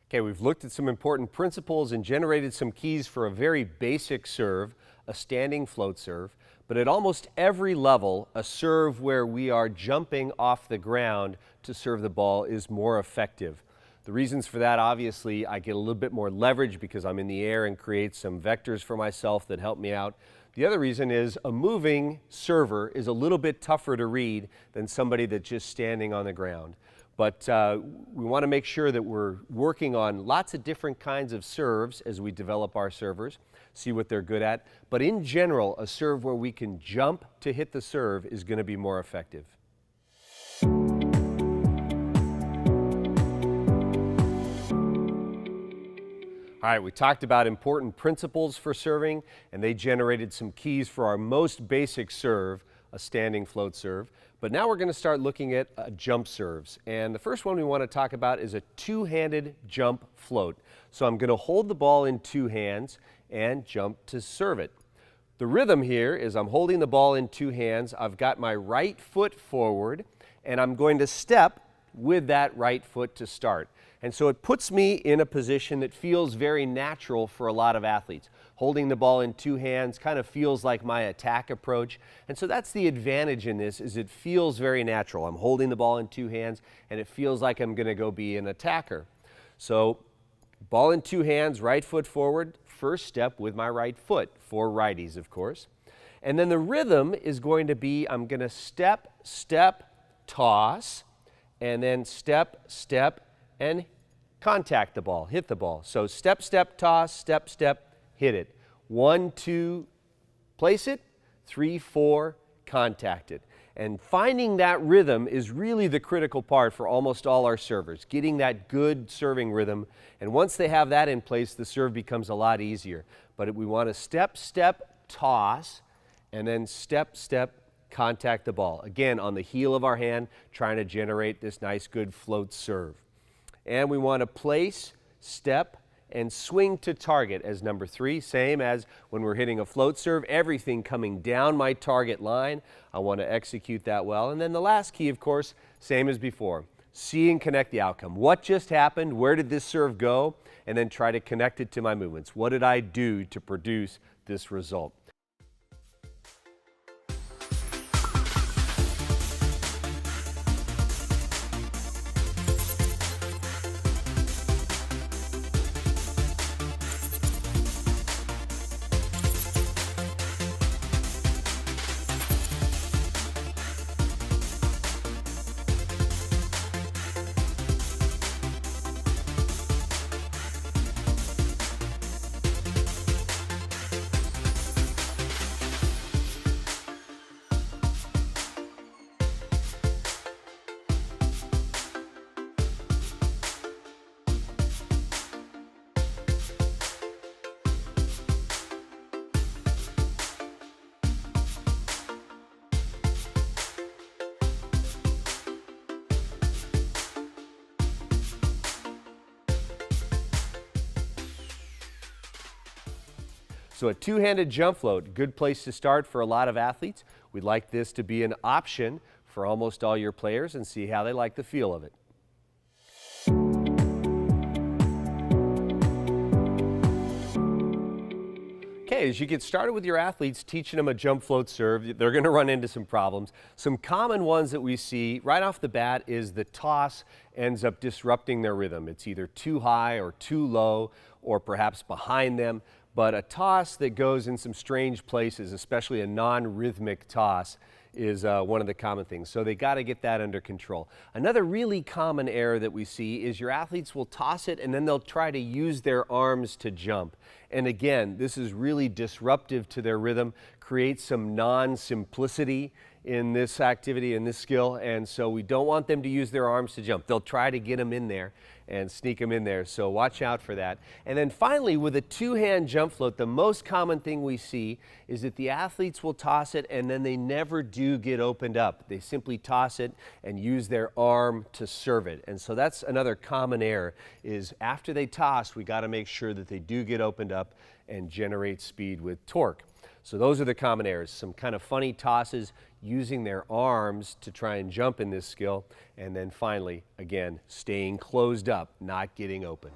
Okay, we've looked at some important principles and generated some keys for a very basic serve, a standing float serve. But at almost every level, a serve where we are jumping off the ground to serve the ball is more effective. The reasons for that, obviously, I get a little bit more leverage because I'm in the air and create some vectors for myself that help me out. The other reason is a moving server is a little bit tougher to read than somebody that's just standing on the ground. But we want to make sure that we're working on lots of different kinds of serves as we develop our servers, see what they're good at. But in general, a serve where we can jump to hit the serve is going to be more effective. All right, we talked about important principles for serving, and they generated some keys for our most basic serve, a standing float serve. But now we're going to start looking at jump serves. And the first one we want to talk about is a two-handed jump float. So I'm going to hold the ball in two hands and jump to serve it. The rhythm here is I'm holding the ball in two hands. I've got my right foot forward, and I'm going to step with that right foot to start. And so it puts me in a position that feels very natural for a lot of athletes. Holding the ball in two hands kind of feels like my attack approach. And so that's the advantage in this, is it feels very natural. I'm holding the ball in two hands, and it feels like I'm going to go be an attacker. So ball in two hands, right foot forward, first step with my right foot, for righties, of course. And then the rhythm is going to be, I'm going to step, step, toss, and then step, step, and contact the ball, hit the ball. So step, step, toss, step, step, hit it. 1, 2, place it. 3, 4, contact it. And finding that rhythm is really the critical part for almost all our servers, getting that good serving rhythm. And once they have that in place, the serve becomes a lot easier. But we want to step, step, toss, and then step, step, contact the ball. Again, on the heel of our hand, trying to generate this nice, good float serve. And we want to place, step, and swing to target as number 3, same as when we're hitting a float serve, everything coming down my target line. I want to execute that well. And then the last key, of course, same as before, see and connect the outcome. What just happened? Where did this serve go? And then try to connect it to my movements. What did I do to produce this result? So a two-handed jump float, good place to start for a lot of athletes. We'd like this to be an option for almost all your players and see how they like the feel of it. Okay, as you get started with your athletes, teaching them a jump float serve, they're going to run into some problems. Some common ones that we see right off the bat is the toss ends up disrupting their rhythm. It's either too high or too low or perhaps behind them. But a toss that goes in some strange places, especially a non-rhythmic toss, is one of the common things. So they got to get that under control. Another really common error that we see is your athletes will toss it and then they'll try to use their arms to jump. And again, this is really disruptive to their rhythm, creates some non-simplicity in this activity, in this skill, and so we don't want them to use their arms to jump. They'll try to get them in there and sneak them in there, so watch out for that. And then finally, with a two-hand jump float, the most common thing we see is that the athletes will toss it and then they never do get opened up. They simply toss it and use their arm to serve it. And so that's another common error, is after they toss, we got to make sure that they do get opened up and generate speed with torque. So those are the common errors, some kind of funny tosses, using their arms to try and jump in this skill, and then finally, again, staying closed up, not getting open.